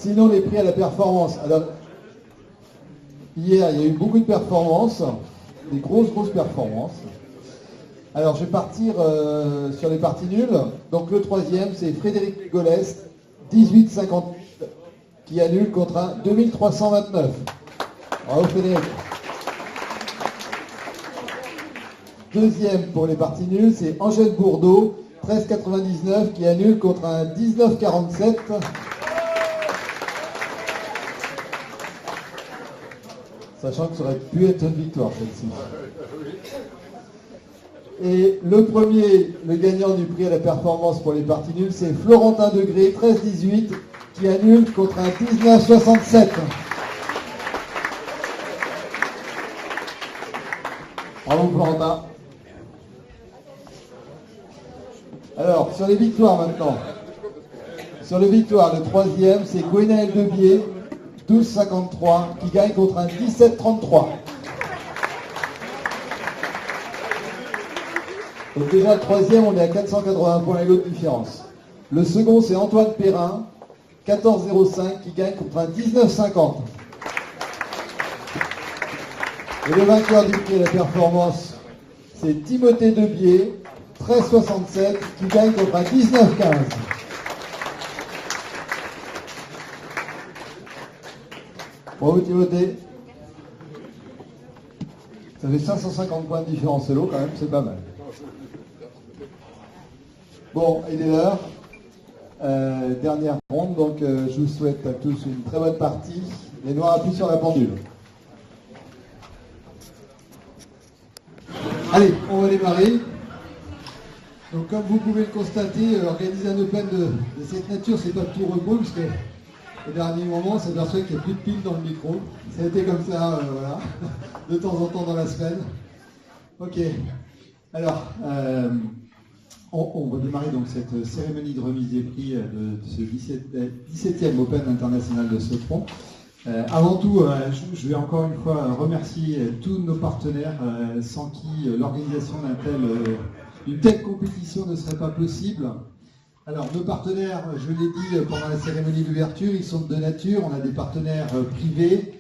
Sinon, les prix à la performance. Alors, hier, il y a eu beaucoup de performances, des grosses performances. Alors, je vais partir sur les parties nulles. Donc, le troisième, c'est Frédéric Légolès, 18,58, qui annule contre un 2329. Bravo, Frédéric. Deuxième pour les parties nulles, c'est Angèle Bourdeau, 13,99, qui annule contre un 19,47. Sachant que ça aurait pu être une victoire, celle-ci. Et le premier, le gagnant du prix à la performance pour les parties nulles, c'est Florentin Degré, 13,18, qui annule contre un 19,67. Bravo, Florentin. Alors, sur les victoires maintenant. Sur les victoires, le troisième, c'est Gwenaël Debier, 12,53, qui gagne contre un 17,33. Donc déjà, le troisième, on est à 480 points et l'autre différence. Le second, c'est Antoine Perrin, 14,05, qui gagne contre un 19,50. Et le vainqueur du prix de la performance, c'est Timothée Debier, 13,67, qui gagne contre un 19,15. Bravo Timothée. Ça fait 550 points de différence solo quand même, c'est pas mal. Bon, il est l'heure. Dernière ronde, donc je vous souhaite à tous une très bonne partie. Les noirs appuient sur la pendule. Allez, on va démarrer. Donc comme vous pouvez le constater, organiser un open de cette nature, c'est pas de tout repos, parce que au dernier moment, on s'aperçoit qu'il n'y a plus de piles dans le micro. Ça a été comme ça, voilà, de temps en temps dans la semaine. Ok. Alors, on va démarrer donc cette cérémonie de remise des prix de ce 17e Open international de Sotron. Avant tout, je vais encore une fois remercier tous nos partenaires sans qui l'organisation d'une telle compétition ne serait pas possible. Alors, nos partenaires, je l'ai dit pendant la cérémonie d'ouverture, ils sont de deux natures. On a des partenaires privés.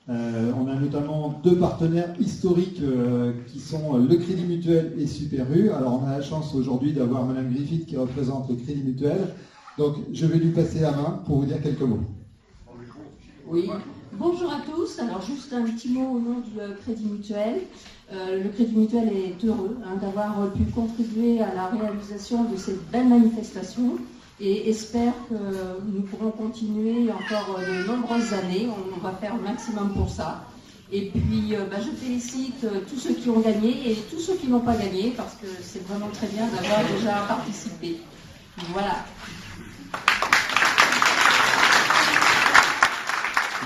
On a notamment deux partenaires historiques qui sont le Crédit Mutuel et Super U. Alors, on a la chance aujourd'hui d'avoir Madame Griffith qui représente le Crédit Mutuel. Donc, je vais lui passer la main pour vous dire quelques mots. Oui, bonjour à tous. Alors juste un petit mot au nom du Crédit Mutuel. Le Crédit Mutuel est heureux d'avoir pu contribuer à la réalisation de cette belle manifestation et espère que nous pourrons continuer encore de nombreuses années. On va faire le maximum pour ça. Et puis je félicite tous ceux qui ont gagné et tous ceux qui n'ont pas gagné parce que c'est vraiment très bien d'avoir déjà participé. Voilà.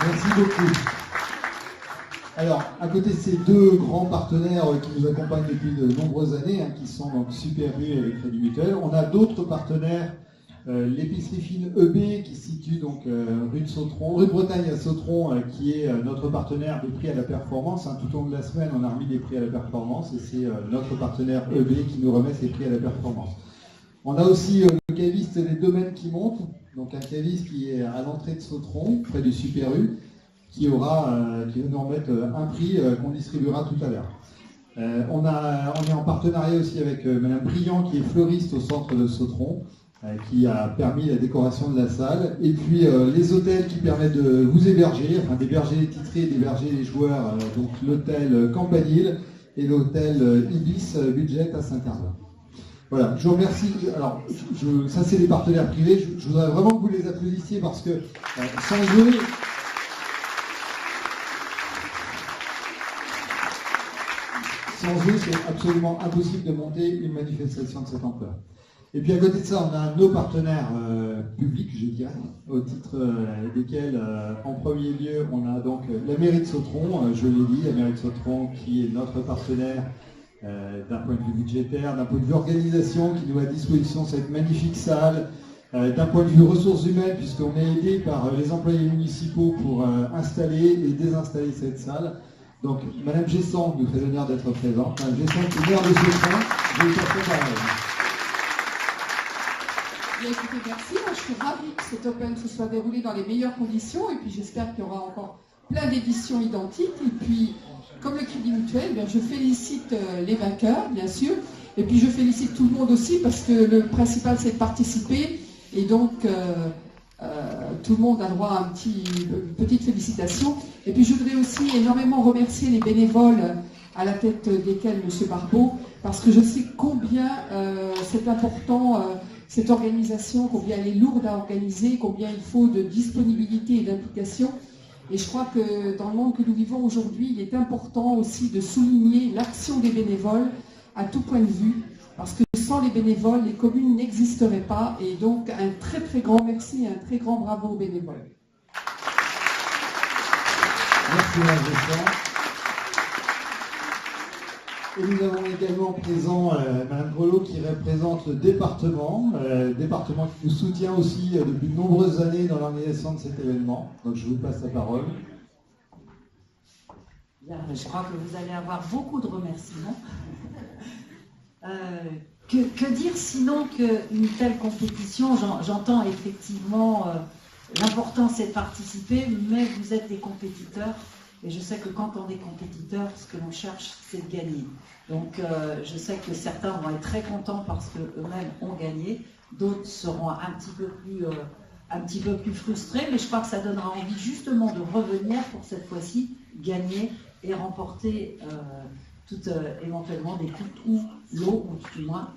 Merci beaucoup. Alors, à côté de ces deux grands partenaires qui nous accompagnent depuis de nombreuses années, qui sont donc Super U et le Crédit Mutuel, on a d'autres partenaires, l'épicerie fine EB qui se situe donc rue de Sotron, rue de Bretagne à Sotron, qui est notre partenaire des prix à la performance. Tout au long de la semaine, on a remis des prix à la performance et c'est notre partenaire EB qui nous remet ces prix à la performance. On a aussi le caviste Les Domaines qui monte, donc un caviste qui est à l'entrée de Sotron, près du Super U, qui va nous remettre un prix qu'on distribuera tout à l'heure. On est en partenariat aussi avec Madame Briand, qui est fleuriste au centre de Sotron, qui a permis la décoration de la salle. Et puis les hôtels qui permettent de vous héberger, d'héberger les titrés et d'héberger les joueurs, donc l'hôtel Campanile et l'hôtel Ibis Budget à Saint-Herblain. Voilà, je vous remercie. Alors, ça c'est les partenaires privés. Je voudrais vraiment que vous les applaudissiez parce que sans eux, c'est absolument impossible de monter une manifestation de cette ampleur. Et puis à côté de ça, on a nos partenaires publics, je dirais, au titre desquels, en premier lieu, on a donc la mairie de Sotron, je l'ai dit, la mairie de Sotron qui est notre partenaire d'un point de vue budgétaire, d'un point de vue organisation, qui nous met à disposition cette magnifique salle, d'un point de vue ressources humaines, puisqu'on est aidé par les employés municipaux pour installer et désinstaller cette salle. Donc, Madame Gesson nous fait l'honneur d'être présente. Madame Gesson qui est maire de Sotron, je vais faire pareil. Bien, écoutez, merci. Moi, je suis ravie que cet Open se soit déroulé dans les meilleures conditions. Et puis, j'espère qu'il y aura encore plein d'éditions identiques. Et puis, comme le Crédit Mutuel, bien, je félicite les vainqueurs, bien sûr. Et puis, je félicite tout le monde aussi parce que le principal, c'est de participer. Et donc, tout le monde a droit à une petite félicitation. Et puis, je voudrais aussi énormément remercier les bénévoles à la tête desquels M. Barbeau, parce que je sais combien c'est important, cette organisation, combien elle est lourde à organiser, combien il faut de disponibilité et d'implication. Et je crois que dans le monde que nous vivons aujourd'hui, il est important aussi de souligner l'action des bénévoles à tout point de vue, parce que sans les bénévoles, les communes n'existeraient pas. Et donc, un très très grand merci et un très grand bravo aux bénévoles. Merci, Mme Gesson. Et nous avons également présent Mme Grelot qui représente le département, département qui nous soutient aussi depuis de nombreuses années dans l'organisation de cet événement. Donc je vous passe la parole. Bien, je crois que vous allez avoir beaucoup de remerciements. Que dire sinon qu'une telle compétition, j'entends effectivement l'important c'est de participer, mais vous êtes des compétiteurs. Et je sais que quand on est compétiteur, ce que l'on cherche, c'est de gagner. Donc je sais que certains vont être très contents parce qu'eux-mêmes ont gagné. D'autres seront un petit peu plus frustrés. Mais je crois que ça donnera envie justement de revenir pour cette fois-ci, gagner et remporter éventuellement des coupes ou l'eau, ou du moins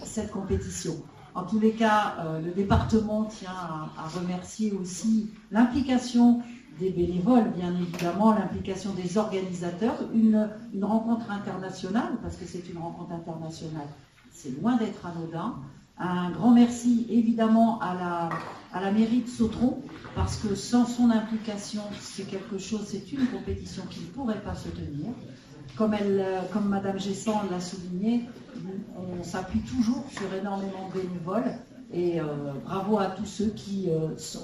cette compétition. En tous les cas, le département tient à remercier aussi l'implication des bénévoles, bien évidemment, l'implication des organisateurs, une rencontre internationale, parce que c'est une rencontre internationale, c'est loin d'être anodin. Un grand merci évidemment à la mairie de Sautron, parce que sans son implication, c'est une compétition qui ne pourrait pas se tenir. Comme Madame Gesson l'a souligné, on s'appuie toujours sur énormément de bénévoles. Et bravo à tous ceux qui,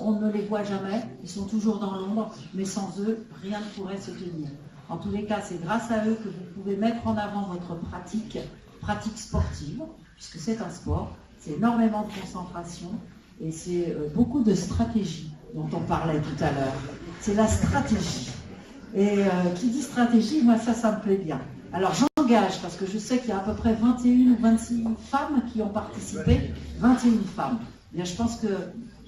on ne les voit jamais, ils sont toujours dans l'ombre, mais sans eux, rien ne pourrait se tenir. En tous les cas, c'est grâce à eux que vous pouvez mettre en avant votre pratique sportive, puisque c'est un sport, c'est énormément de concentration, et c'est beaucoup de stratégie dont on parlait tout à l'heure. C'est la stratégie. Et qui dit stratégie, moi ça me plaît bien. Alors j'engage, parce que je sais qu'il y a à peu près 21 ou 26 femmes qui ont participé, 21 femmes. Bien, je pense que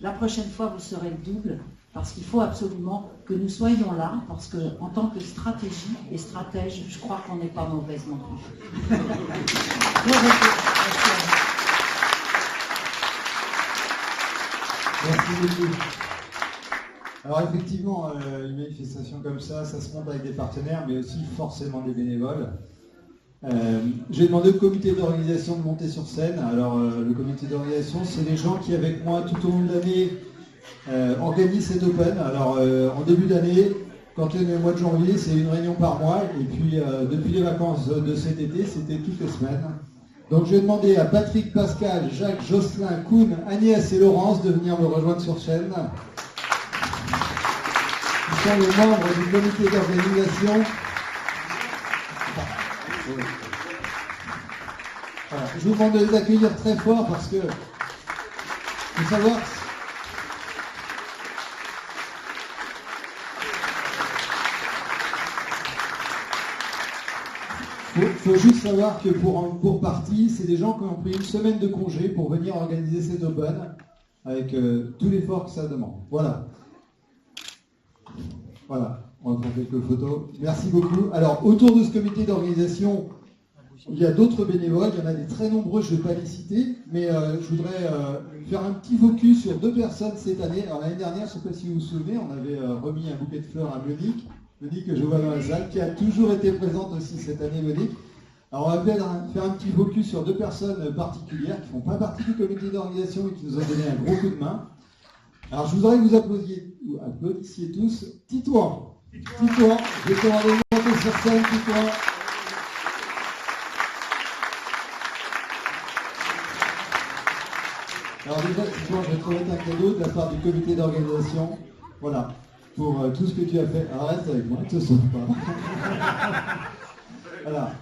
la prochaine fois, vous serez le double, parce qu'il faut absolument que nous soyons là, parce qu'en tant que stratégie et stratège, je crois qu'on n'est pas mauvaise non plus. Merci beaucoup. Alors effectivement, une manifestation comme ça se monte avec des partenaires, mais aussi forcément des bénévoles. J'ai demandé au comité d'organisation de monter sur scène. Alors le comité d'organisation, c'est les gens qui avec moi tout au long de l'année organisent cet Open. Alors en début d'année, quand on est au mois de janvier, c'est une réunion par mois. Et puis depuis les vacances de cet été, c'était toutes les semaines. Donc je vais demander à Patrick, Pascal, Jacques, Jocelyn, Koun, Agnès et Laurence de venir me rejoindre sur scène. Ils sont les membres du comité d'organisation. Voilà. Je vous demande de les accueillir très fort parce que il faut savoir. Faut juste savoir que pour partie, c'est des gens qui ont pris une semaine de congé pour venir organiser cet Open avec tout l'effort que ça demande. Voilà. Voilà, on va prendre quelques photos. Merci beaucoup. Alors, autour de ce comité d'organisation, il y a d'autres bénévoles, il y en a des très nombreux, je ne vais pas les citer, mais je voudrais faire un petit focus sur deux personnes cette année. Alors l'année dernière, je ne sais pas si vous vous souvenez, on avait remis un bouquet de fleurs à Monique que je vois dans la salle, qui a toujours été présente aussi cette année, Monique. Alors on va faire un petit focus sur deux personnes particulières qui ne font pas partie du comité d'organisation et qui nous ont donné un gros coup de main. Alors je voudrais que vous applaudissiez tous Titouan. Titouan, je vais demander de monter sur scène, Titouan. Alors déjà, Titouan, je vais te remettre un cadeau de la part du comité d'organisation. Voilà, pour tout ce que tu as fait. Alors reste avec moi, ne te sauve pas. Voilà.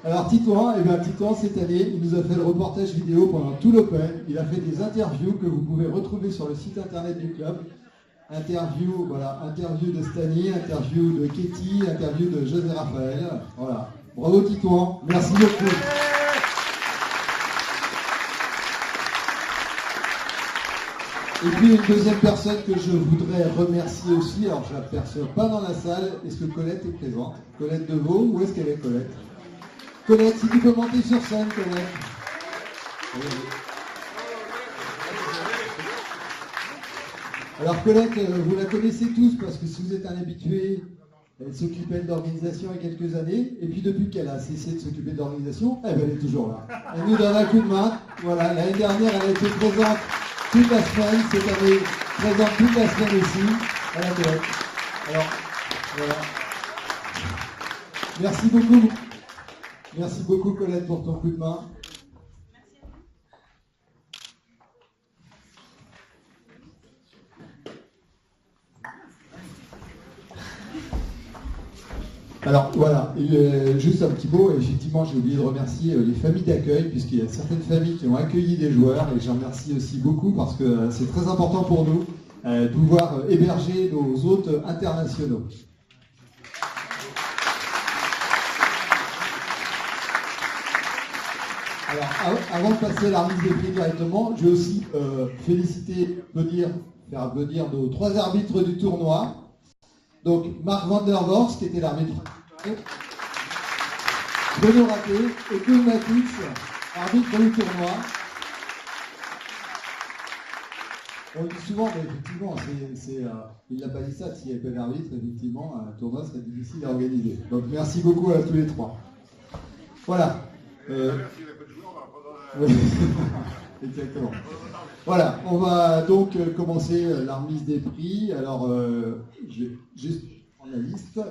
Alors Titouan, Titouan cette année, il nous a fait le reportage vidéo pendant tout l'Open. Il a fait des interviews que vous pouvez retrouver sur le site internet du club. Interview de Stani, interview de Katie, interview de José Raphaël. Voilà. Bravo Titouan, merci beaucoup. Et puis une deuxième personne que je voudrais remercier aussi, alors je ne l'aperçois pas dans la salle, est-ce que Colette est présente? Colette Deveau, où est-ce qu'elle est Colette? Colette, si tu peux monter sur scène, Colette. Alors Colette, vous la connaissez tous parce que si vous êtes un habitué, elle s'occupait d'organisation il y a quelques années, et puis depuis qu'elle a cessé de s'occuper d'organisation, elle est toujours là. Elle nous donne un coup de main. Voilà, l'année dernière, elle a été présente toute la semaine, cette année, présente toute la semaine aussi. Voilà Colette. Alors, voilà. Merci beaucoup. Merci beaucoup Colette pour ton coup de main. Alors voilà, juste un petit mot, effectivement j'ai oublié de remercier les familles d'accueil, puisqu'il y a certaines familles qui ont accueilli des joueurs, et j'en remercie aussi beaucoup parce que c'est très important pour nous de pouvoir héberger nos hôtes internationaux. Alors avant de passer à la remise des prix directement, je vais aussi faire venir nos 3 arbitres du tournoi. Donc Marc van der Vorst qui était l'arbitre, Bruno Raté et Koen Matix, arbitre du tournoi. On le dit souvent, mais effectivement, il n'a pas dit ça, s'il n'y avait pas d'arbitre, effectivement, un tournoi serait difficile à organiser. Donc merci beaucoup à tous les 3. Voilà. Exactement. Voilà, on va donc commencer la remise des prix. Alors, je vais juste prendre la liste.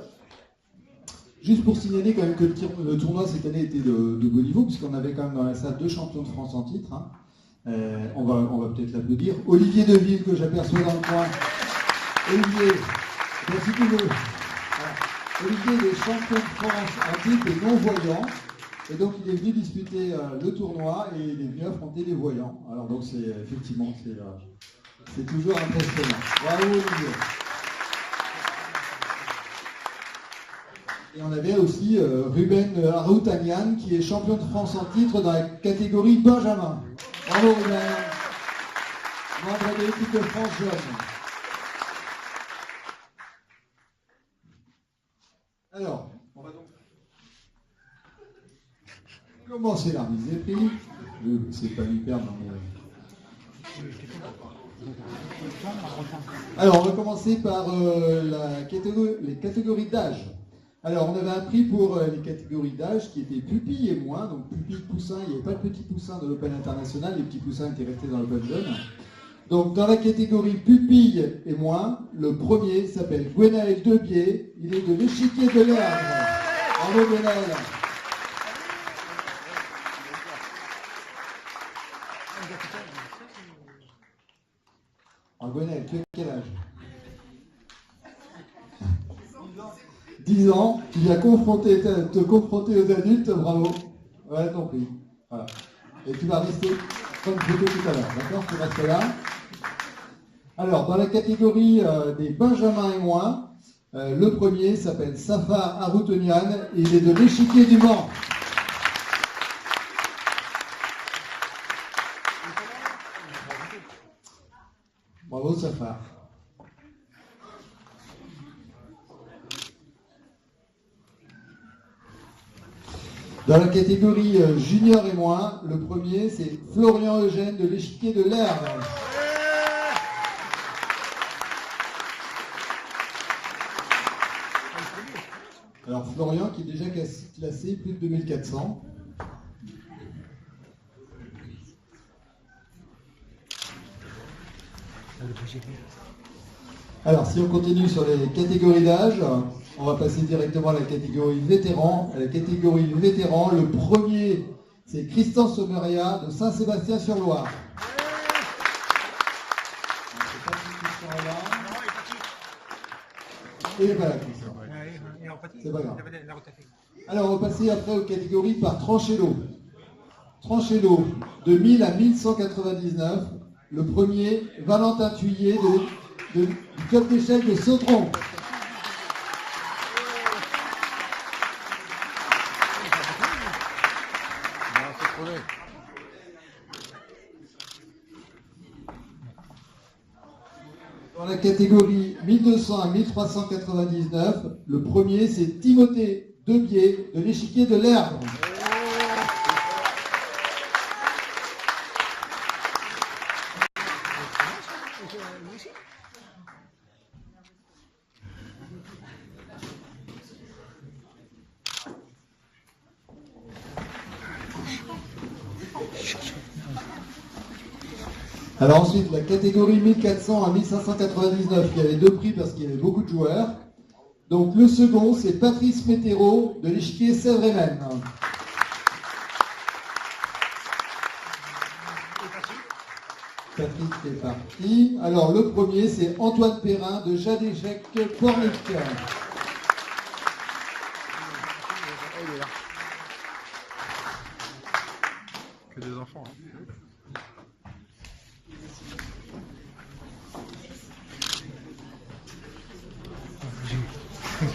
Juste pour signaler quand même que le tournoi cette année était de beau niveau, puisqu'on avait quand même dans la salle 2 champions de France en titre. Hein. On va peut-être l'applaudir. Olivier Deville, que j'aperçois dans le coin. Olivier, merci toujours. Olivier est champion de France en titre et non-voyant. Et donc il est venu disputer le tournoi et il est venu affronter les voyants. Alors donc c'est effectivement c'est toujours impressionnant. Bravo Olivier. Et on avait aussi Ruben Aroutanian qui est champion de France en titre dans la catégorie Benjamin. Bravo Ruben, membre de l'équipe de France jeune. Alors, on va donc commencer la remise des prix. C'est pas hyper dans Alors, on va commencer par les catégories d'âge. Alors, on avait un prix pour les catégories d'âge qui étaient pupille et moins. Donc, pupille, poussin, il n'y avait pas de petits poussins de l'Open International. Les petits poussins étaient restés dans l'Open Jeune. Donc, dans la catégorie pupille et moins, le premier s'appelle Gwenaël Debier. Il est de l'échiquier de l'Erdre. Bravo, Gwenaël. Alors, Gwenaël, tu as quel âge? 10 ans, tu viens te confronter aux adultes, bravo. Ouais, ton prix. Voilà. Et tu vas rester comme je l'ai dit tout à l'heure, d'accord? Tu restes là. Alors, dans la catégorie des Benjamins et moins, le premier s'appelle Safar Aroutonian et il est de l'échiquier du Mans. Bravo Safar. Dans la catégorie junior et moins, le premier c'est Florian Eugène de l'échiquier de l'Erdre. Alors Florian qui est déjà classé plus de 2400. Alors si on continue sur les catégories d'âge, on va passer directement à la catégorie vétéran. À la catégorie vétéran, le premier c'est Christian Sommeria de Saint-Sébastien-sur-Loire. Il n'est pas là, Christian. C'est pas grave. Alors, on va passer après aux catégories par tranché lot. Tranché lot de 1000 à 1199. Le premier, Valentin Thuillier du club d'échecs de Sautron. Dans la catégorie 1200 à 1399, le premier, c'est Timothée Debier de l'échiquier de l'Erdre. Alors ensuite, la catégorie 1400 à 1599, il y avait 2 prix parce qu'il y avait beaucoup de joueurs. Donc le second, c'est Patrice Météro de l'échiquier Sèvres-et-Maine. Patrice est parti. Alors le premier, c'est Antoine Perrin de Jade Échecs Pornic. Que des enfants. Hein.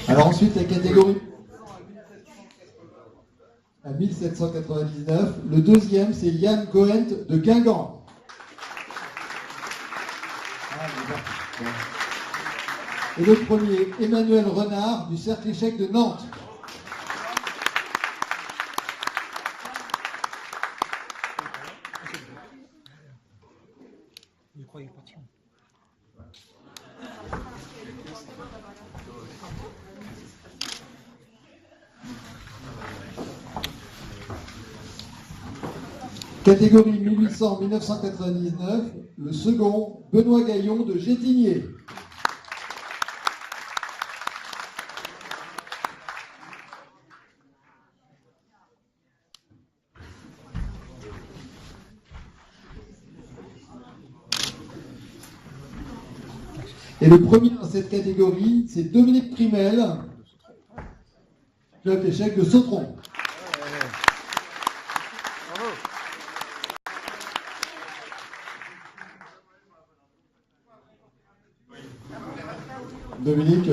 Alors ensuite, la catégorie à 1799. Le deuxième, c'est Yann Cohen de Guingamp. Et le premier, Emmanuel Renard du Cercle Échec de Nantes. Catégorie 1800-1999, le second, Benoît Gaillon de Gétigné. Et le premier dans cette catégorie, c'est Dominique Primel, club d'échecs de Sautron. Dominique,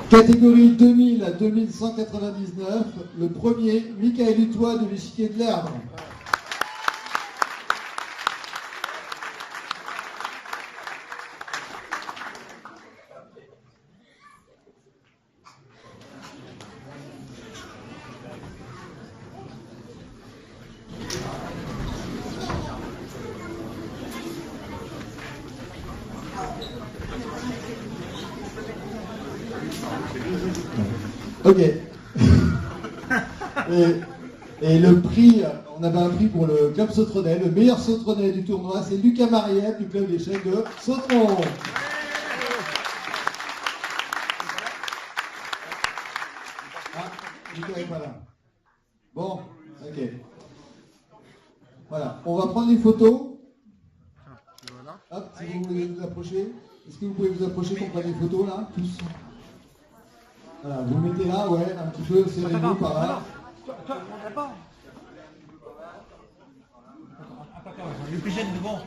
catégorie 2000 à 2199, le premier, Michael Hutois de l'échiquier de l'Erdre. Ok. Et le prix, on avait un prix pour le club Sautronais. Le meilleur Sautronais du tournoi, c'est Lucas Mariette du club d'échecs de Sautron. Ah, Lucas n'est pas là. Bon, ok. Voilà, on va prendre les photos. Hop, si vous voulez vous approcher. Est-ce que vous pouvez vous approcher pour prendre les photos là, tous? Voilà, vous mettez là, ouais, un petit peu, serrez-vous par là. Le plus jeune devant.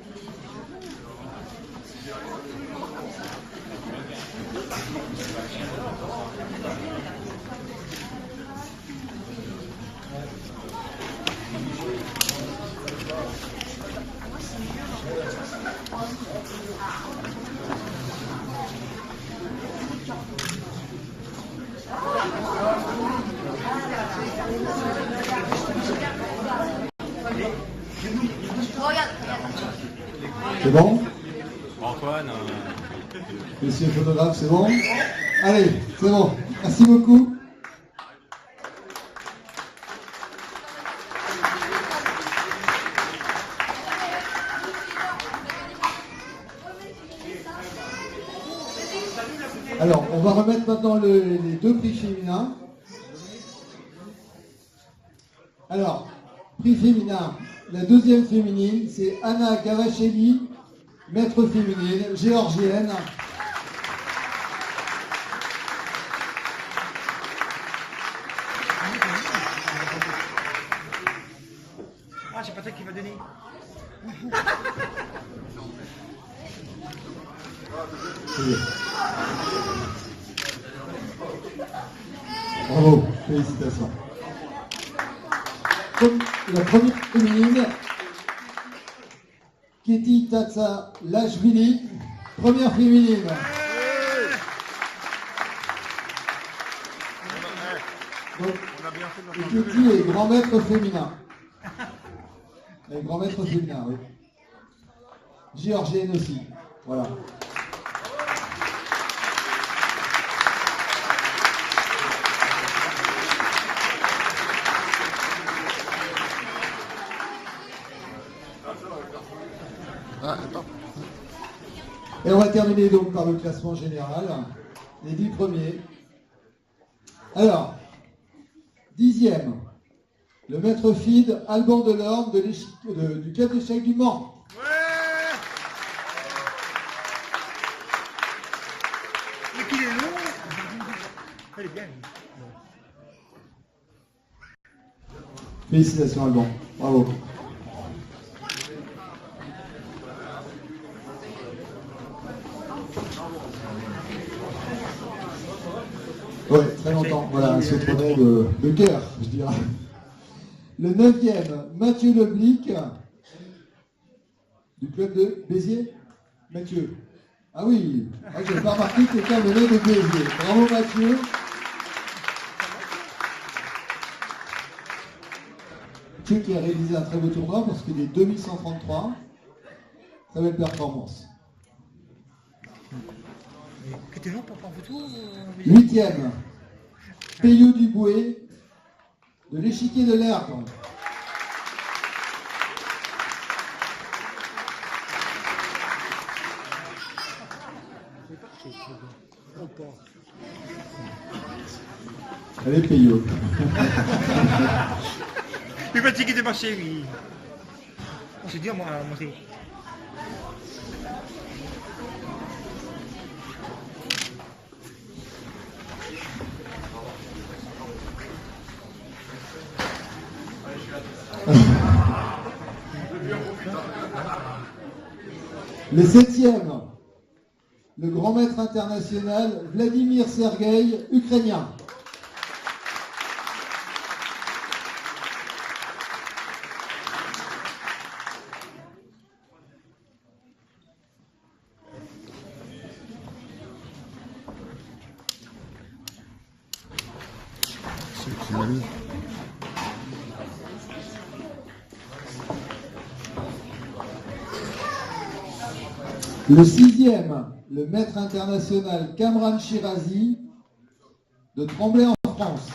C'est bon? Antoine. Monsieur le photographe, c'est bon? Allez, c'est bon. Merci beaucoup. Alors, on va remettre maintenant les 2 prix féminins. Alors, prix féminin. La deuxième féminine, c'est Anna Gavacheli, maître féminine, géorgienne. Ah, c'est pas toi qui va donner. Bravo, félicitations. La première féminine, Katie Tatsa Lashvili, première féminine. Donc, On a bien fait de et le Katie est grand maître féminin. Elle est grand maître féminin, oui. Géorgienne aussi. Voilà. Ah, attends. Et on va terminer donc par le classement général, les 10 premiers. Alors, 10e, le maître feed Alban Delorme du club d'échecs du Mans. Ouais. Mais qu'il est long. Elle est bien. Félicitations Alban, bravo. Ouais, très longtemps. Voilà, un sautonnet de cœur, je dirais. Le 9e, Mathieu Leblic, du club de Béziers. Mathieu. Ah oui, je n'ai pas remarqué que quelqu'un venait de Béziers. Bravo Mathieu. Mathieu qui a réalisé un très beau tournoi parce qu'il est 2133. Très belle performance. Que t'es long pour prendre photo 8e, Payot Duboué, de l'échiquier de l'Herbe. Allez Payot. Il va fatigué de marcher, lui. C'est dur, moi, à monter. Le 7e, le grand maître international Vladimir Sergueï, ukrainien. C'est une amie. Le 6e, le maître international Kamran Shirazi, de Tremblay en France.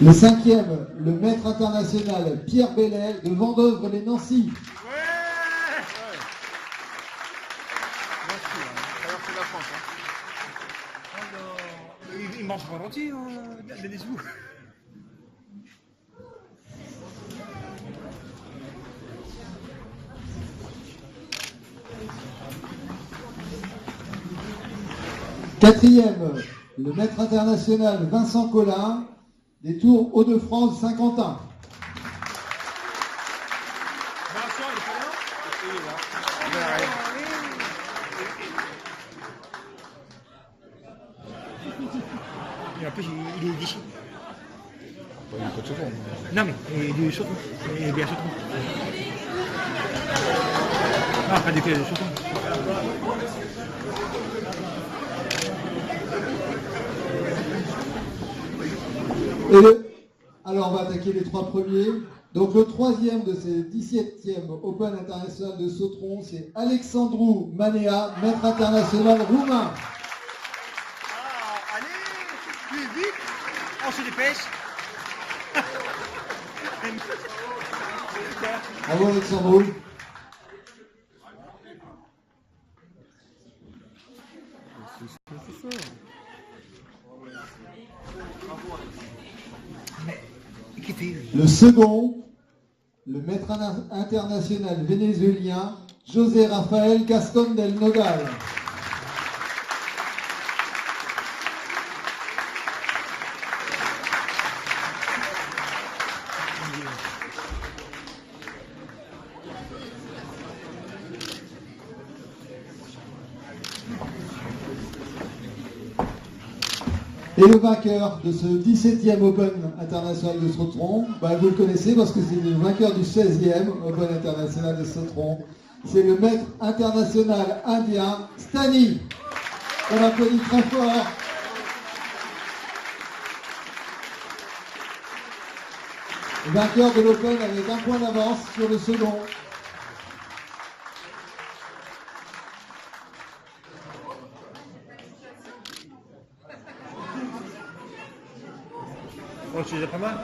Le 5e, le maître international Pierre Bellet de Vendôme-les-Nancy. Traverser la France. Il mange volontiers, des sous. Quatrième, le maître international Vincent Collin, des Tours Hauts-de-France Saint-Quentin. Et en plus, il est d'ici. Il est pas de seconde. Non, mais il est surtout. Il est bien surtout. Non, pas du tout, surtout. Et alors on va attaquer les 3 premiers. Donc le troisième de ces 17e Open international de Sautron, c'est Alexandru Manea, maître international roumain. Ah, allez, plus vite, on se dépêche. Bravo Alexandru. Le second, le maître international vénézuélien, José Rafael Gascón del Nogal. Et le vainqueur de ce 17e Open international de Sautron, vous le connaissez parce que c'est le vainqueur du 16e Open international de Sautron. C'est le maître international indien, Stani. On applaudit très fort. Le vainqueur de l'Open avec un point d'avance sur le second. Oh, tu les as pas mal.